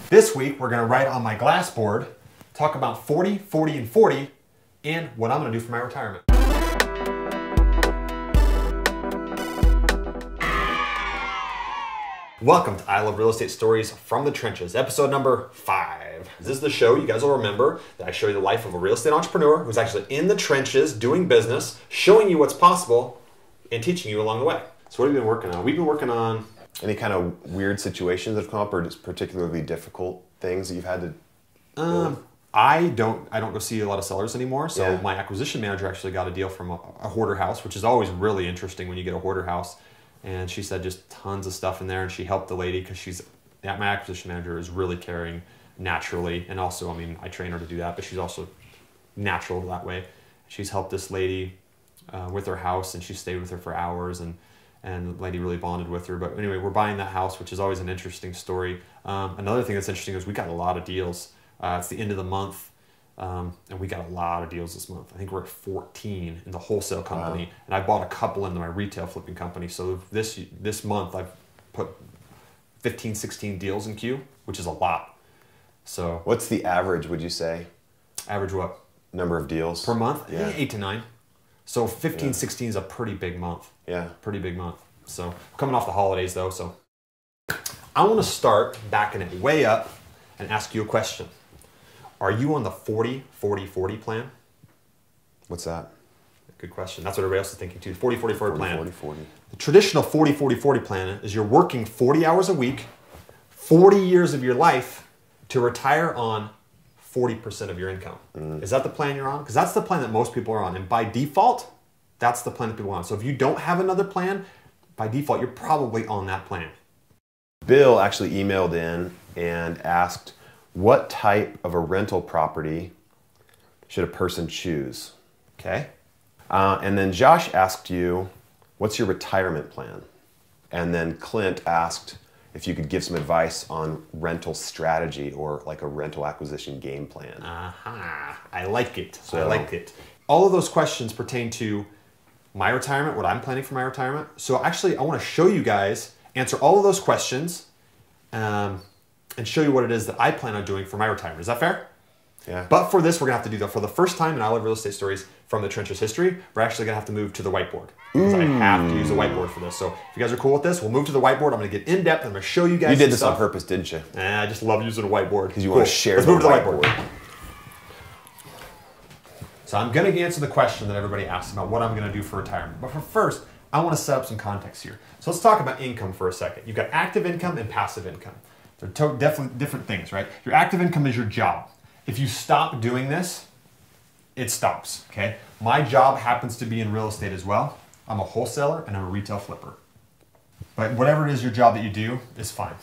This week, we're gonna write on my glass board, talk about 40, 40, and 40, and what I'm gonna do for my retirement. Welcome to I Love Real Estate Stories from the Trenches, episode number 5. This is the show you guys will remember that I show you the life of a real estate entrepreneur who's actually in the trenches doing business, showing you what's possible, and teaching you along the way. So what have you been working on? We've been working on... Any kind of weird situations that have come up, or just particularly difficult things that you've had to... I don't go see a lot of sellers anymore, so my acquisition manager actually got a deal from a hoarder house, which is always really interesting when you get a hoarder house. And she said just tons of stuff in there, and she helped the lady because my acquisition manager is really caring naturally, and also, I mean, I train her to do that, but she's also natural that way. She's helped this lady with her house, and she stayed with her for hours, and the lady really bonded with her. But anyway, we're buying that house, which is always an interesting story. Another thing that's interesting is we got a lot of deals. It's the end of the month, and we got a lot of deals this month. I think we're at 14 in the wholesale company, and I bought a couple into my retail flipping company. So this month I've put 15, 16 deals in queue, which is a lot. So what's the average, would you say? Average what? Number of deals? Per month? Yeah. 8 to 9. So 15, 16 is a pretty big month. Yeah. Pretty big month. So coming off the holidays though, so I want to start backing it way up and ask you a question. Are you on the 40-40-40 plan? What's that? Good question. That's what everybody else is thinking too. 40-40-40 plan. 40-40. The traditional 40-40-40 plan is you're working 40 hours a week, 40 years of your life to retire on 40% of your income. Is that the plan you're on? Because that's the plan that most people are on. And by default, that's the plan that people are on. So if you don't have another plan, by default, you're probably on that plan. Bill actually emailed in and asked, what type of a rental property should a person choose? Okay. And then Josh asked you, what's your retirement plan? And then Clint asked if you could give some advice on rental strategy or like a rental acquisition game plan. Aha, I like it. I like it. All of those questions pertain to my retirement, what I'm planning for my retirement. So actually, I want to show you guys, answer all of those questions, and show you what it is that I plan on doing for my retirement. Is that fair? Yeah. But for this, we're gonna have to do that for the first time in I Love Real Estate Stories from the Trenches history. We're actually gonna have to move to the whiteboard because I have to use a whiteboard for this. So if you guys are cool with this, we'll move to the whiteboard. I'm gonna get in depth. I'm gonna show you guys. You did this stuff on purpose, didn't you? I just love using a whiteboard because you want to share. Let's move to the whiteboard. So I'm gonna answer the question that everybody asks about what I'm gonna do for retirement. But for first, I want to set up some context here. So let's talk about income for a second. You've got active income and passive income. They're definitely different things, right? Your active income is your job. If you stop doing this, it stops, okay? My job happens to be in real estate as well. I'm a wholesaler and I'm a retail flipper. But whatever it is your job that you do is fine.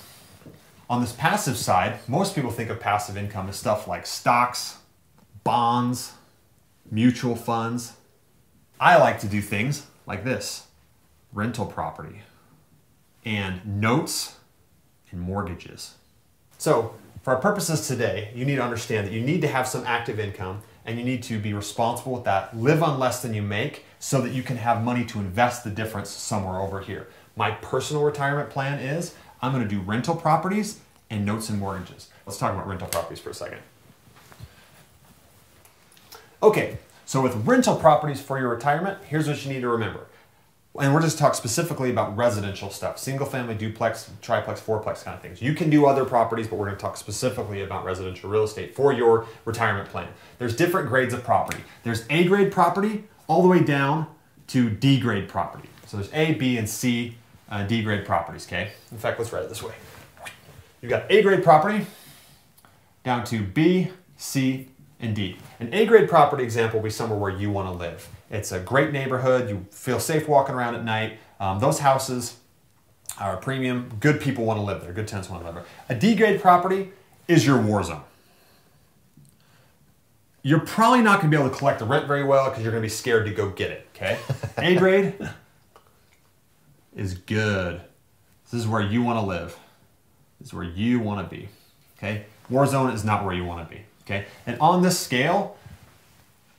On this passive side, most people think of passive income as stuff like stocks, bonds, mutual funds. I like to do things like this: rental property and notes and mortgages. So for our purposes today, you need to understand that you need to have some active income and you need to be responsible with that. Live on less than you make so that you can have money to invest the difference somewhere over here. My personal retirement plan is I'm gonna do rental properties and notes and mortgages. Let's talk about rental properties for a second. Okay, so with rental properties for your retirement, here's what you need to remember. And we're just talking specifically about residential stuff, single family, duplex, triplex, fourplex kind of things. You can do other properties, but we're going to talk specifically about residential real estate for your retirement plan. There's different grades of property. There's A grade property all the way down to D grade property. So there's A, B, and C D grade properties, okay? In fact, let's write it this way. You've got A grade property down to B, C, and D. An A grade property example will be somewhere where you want to live. It's a great neighborhood. You feel safe walking around at night. Those houses are a premium. Good people want to live there. Good tenants want to live there. A D grade property is your war zone. You're probably not going to be able to collect the rent very well because you're going to be scared to go get it, okay? A grade is good. This is where you want to live. This is where you want to be, okay? War zone is not where you want to be, okay? And on this scale,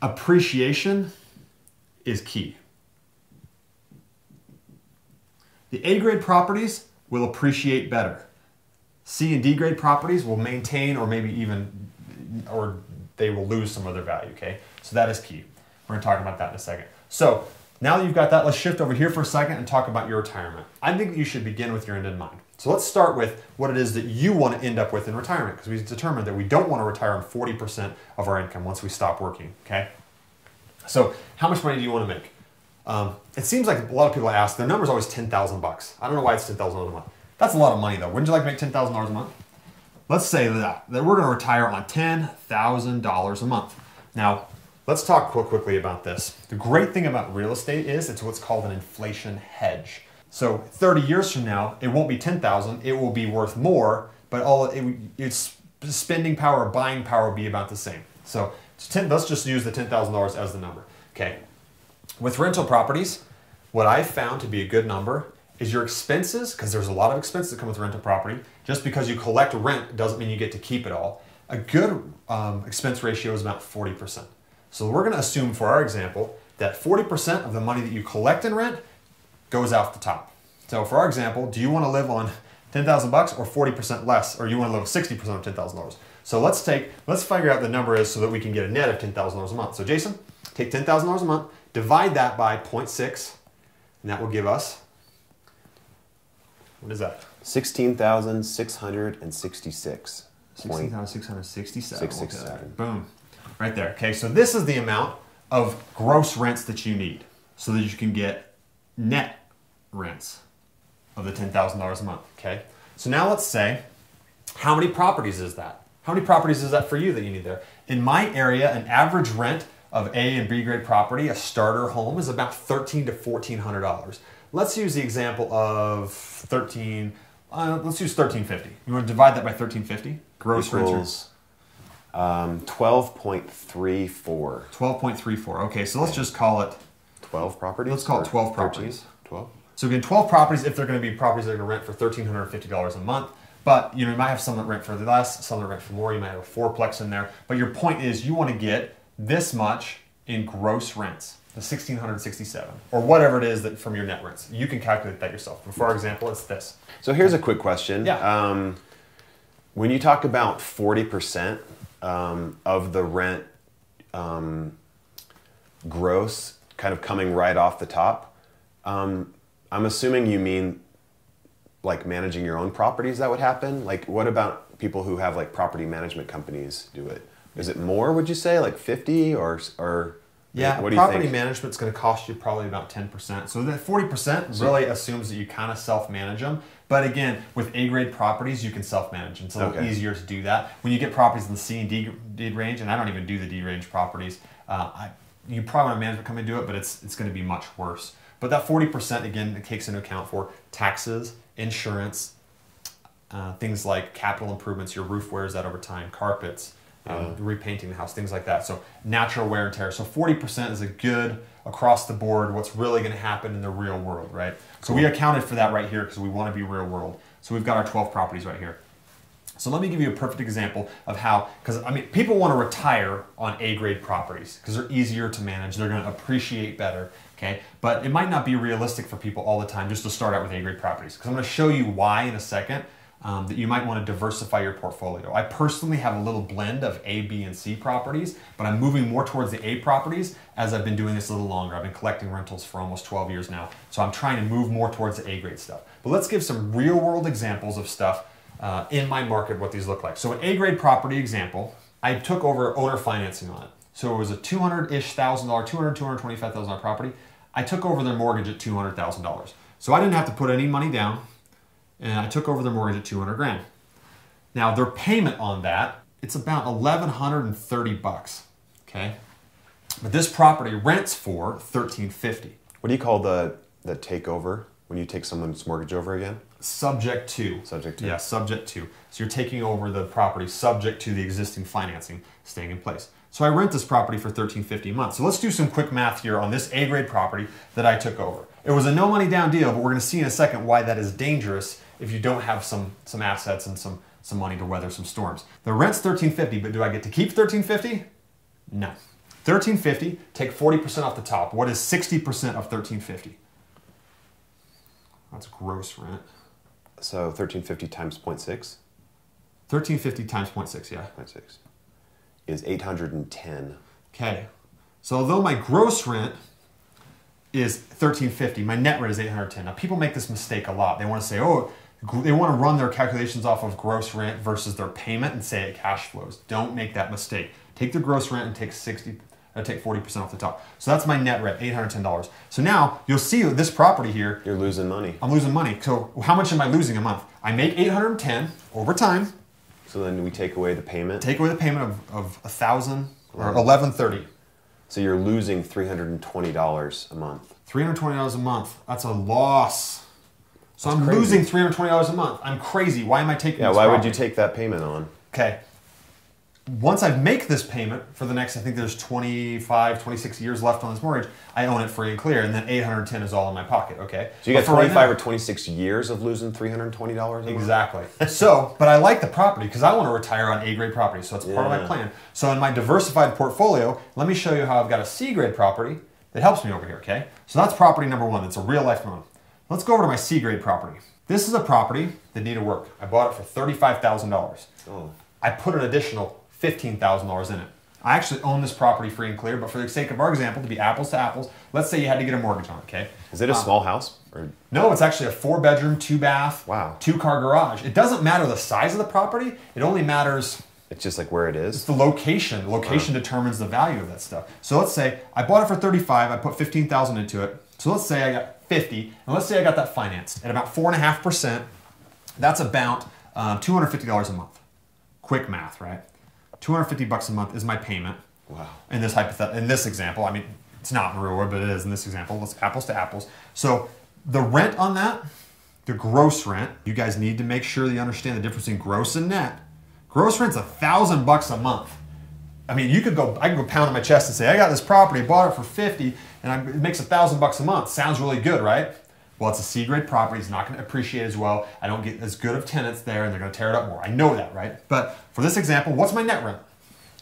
appreciation is key. The A grade properties will appreciate better. C and D grade properties will maintain or maybe even, or they will lose some of their value, okay? So that is key. We're gonna talk about that in a second. So now that you've got that, let's shift over here for a second and talk about your retirement. I think you should begin with your end in mind. So let's start with what it is that you want to end up with in retirement, because we've determined that we don't want to retire on 40% of our income once we stop working, okay? So how much money do you want to make? It seems like a lot of people ask, their number's always 10,000 bucks. I don't know why it's 10,000 a month. That's a lot of money though. Wouldn't you like to make $10,000 a month? Let's say that we're going to retire on $10,000 a month. Now, let's talk quickly about this. The great thing about real estate is it's what's called an inflation hedge. So 30 years from now, it won't be 10,000, it will be worth more, but its spending power or buying power will be about the same. So let's just use the $10,000 as the number, okay? With rental properties, what I've found to be a good number is your expenses, because there's a lot of expenses that come with rental property. Just because you collect rent doesn't mean you get to keep it all. A good expense ratio is about 40%. So we're gonna assume for our example that 40% of the money that you collect in rent goes out the top. So for our example, do you wanna live on 10,000 bucks or 40% less, or you wanna live with 60% of $10,000? So let's figure out the number is so that we can get a net of $10,000 a month. So Jason, take $10,000 a month, divide that by 0.6, and that will give us, what is that? 16,666. 16,667. 667. Boom. Right there. Okay, so this is the amount of gross rents that you need so that you can get net rents of the $10,000 a month. Okay, so now let's say, how many properties is that? How many properties is that for you that you need there? In my area, an average rent of A and B grade property, a starter home, is about $1,300 to $1,400. Let's use the example of let's use $1,350. You want to divide that by $1,350? Gross renters. 12.34. 12.34. Okay, so let's just call it 12 properties? Let's call it 12 properties. 12? So again, 12 properties if they're going to be properties that are going to rent for $1,350 a month. But you might have some that rent for less, some that rent for more. You might have a fourplex in there. But your point is you want to get this much in gross rents, the 1,667, or whatever it is that from your net rents. You can calculate that yourself. But for our example, it's this. So here's a quick question. Yeah. When you talk about 40% of the rent gross kind of coming right off the top, I'm assuming you mean like managing your own properties that would happen? Like what about people who have like property management companies do it? Is it more, would you say, like 50 or yeah, what do you property think? management's going to cost you probably about 10%. So that 40% really assumes that you kind of self-manage them. But again, with A-grade properties, you can self-manage. It's a little easier to do that. When you get properties in the C and D range, and I don't even do the D range properties, you probably want a management company to do it, but it's going to be much worse. But that 40%, again, it takes into account for taxes, insurance, things like capital improvements, your roof wears out over time, carpets, repainting the house, things like that. So natural wear and tear. So 40% is a good across the board what's really going to happen in the real world, right? So we accounted for that right here because we want to be real world. So we've got our 12 properties right here. So let me give you a perfect example of how, because I mean, people want to retire on A-grade properties because they're easier to manage, they're going to appreciate better, okay? But it might not be realistic for people all the time just to start out with A-grade properties, because I'm going to show you why in a second. That you might want to diversify your portfolio. I personally have a little blend of A, B, and C properties, but I'm moving more towards the A properties as I've been doing this a little longer. I've been collecting rentals for almost 12 years now, so I'm trying to move more towards the A-grade stuff. But let's give some real-world examples of stuff in my market, what these look like. So an A-grade property example, I took over owner financing on it. So it was a $200-ish thousand, $225,000 property. I took over their mortgage at $200,000. So I didn't have to put any money down. And I took over their mortgage at 200 grand. Now their payment on that, it's about 1,130 bucks, okay? But this property rents for 1,350. What do you call the takeover when you take someone's mortgage over again? Subject to. Subject to. Yeah, subject to. So you're taking over the property subject to the existing financing staying in place. So I rent this property for $1,350 a month. So let's do some quick math here on this A-grade property that I took over. It was a no money down deal, but we're going to see in a second why that is dangerous if you don't have some assets and some money to weather some storms. The rent's $1,350, but do I get to keep $1,350? No. $1,350, take 40% off the top. What is 60% of $1,350? That's gross rent. So $1,350 times 0.6? 1350 times 0.6, yeah. 0.6 is 810. Okay. So although my gross rent is 1350, my net rent is 810. Now people make this mistake a lot. They want to say, oh, they want to run their calculations off of gross rent versus their payment and say it cash flows. Don't make that mistake. Take the gross rent and take 40% off the top. So that's my net rent, $810. So now you'll see this property here. You're losing money. I'm losing money. So how much am I losing a month? I make $810 over time. So then we take away the payment? Take away the payment of $1,000 or $1,130. So you're losing $320 a month. $320 a month. That's a loss. So That's I'm crazy. losing $320 a month. I'm crazy. Why am I taking this why would property? you take that payment on? Okay. Once I make this payment for the next, I think there's 25, 26 years left on this mortgage, I own it free and clear, and then $810 is all in my pocket, okay? So you got But for right 25 now- or 26 years of losing $320 a month? Exactly. So, but I like the property because I want to retire on A-grade property, so it's part of my Yeah. plan. So in my diversified portfolio, let me show you how I've got a C-grade property that helps me over here, okay? So that's property number one. It's a real-life loan. Let's go over to my C-grade property. This is a property that needed work. I bought it for $35,000. Oh. I put an additional $15,000 in it. I actually own this property free and clear, but for the sake of our example, to be apples to apples, let's say you had to get a mortgage on it, okay? Is it a small house? Or No, it's actually a 4-bedroom, 2-bath, Wow. 2-car garage. It doesn't matter the size of the property. It only matters it's just like where it is? the location. The location determines the value of that stuff. So let's say I bought it for 35. I put 15,000 into it. So let's say I got 50, and let's say I got that financed at about 4.5%. That's about $250 a month. Quick math, right? $250 a month is my payment. Wow. In this example, I mean, it's not in the real world, but it is in this example. It's apples to apples. So the rent on that, the gross rent, you guys need to make sure that you understand the difference in gross and net. Gross rent's $1,000 a month. I mean, I could go pound on my chest and say, I got this property, bought it for 50, and it makes $1,000 a month. Sounds really good, right? Well, it's a C-grade property. It's not going to appreciate as well. I don't get as good of tenants there, and they're going to tear it up more. I know that, right? But for this example, what's my net rent?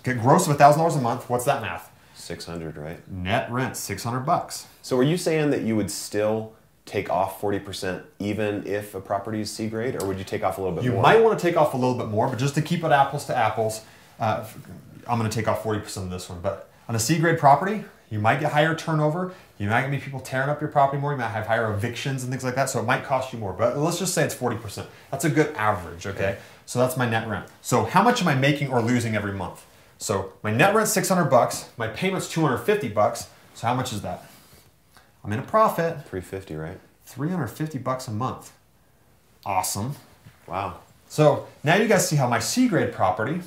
Okay, gross of $1,000 a month. What's that math? 600, right? Net rent, $600. So were you saying that you would still take off 40% even if a property is C grade, or would you take off a little bit more? You might want to take off a little bit more, but just to keep it apples to apples, I'm going to take off 40% of this one. But on a C-grade property, you might get higher turnover. You might get people tearing up your property more. You might have higher evictions and things like that. So it might cost you more. But let's just say it's 40%. That's a good average, okay? So that's my net rent. So how much am I making or losing every month? So my net rent's $600. My payment's $250. So how much is that? I'm in a profit. $350, right? $350 a month. Awesome. Wow. So now you guys see how my C-grade property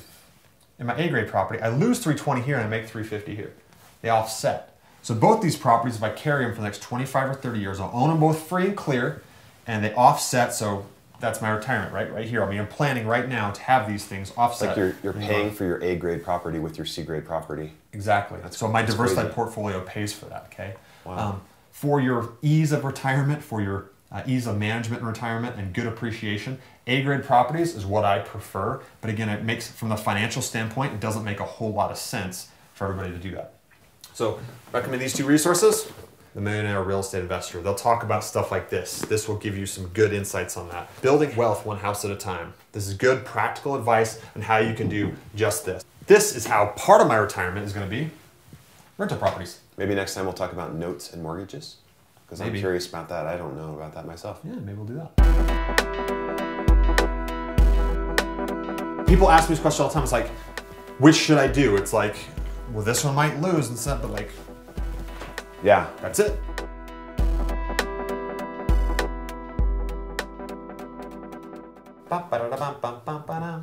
and my A-grade property, I lose $320 here and I make $350 here. They offset. So both these properties, if I carry them for the next 25 or 30 years, I'll own them both free and clear, and they offset. So that's my retirement, right here. I mean, I'm planning right now to have these things offset. Like you're paying for your A-grade property with your C-grade property. Exactly. So my diversified crazy. portfolio pays for that, okay? Wow. For your ease of retirement, for your ease of management and retirement and good appreciation, A-grade properties is what I prefer. But again, it makes, from the financial standpoint, it doesn't make a whole lot of sense for everybody to do that. So recommend these two resources. The Millionaire Real Estate Investor. They'll talk about stuff like this. This will give you some good insights on that. Building wealth one house at a time. This is good practical advice on how you can do just this. This is how part of my retirement is going to be rental properties. Maybe next time we'll talk about notes and mortgages, because I'm curious about that. I don't know about that myself. Yeah, maybe we'll do that. People ask me this question all the time. It's like, which should I do? It's like, well, this one might lose and stuff, but like, yeah, that's it. Ba-ba-da-da-bum-bum-bum-ba-da.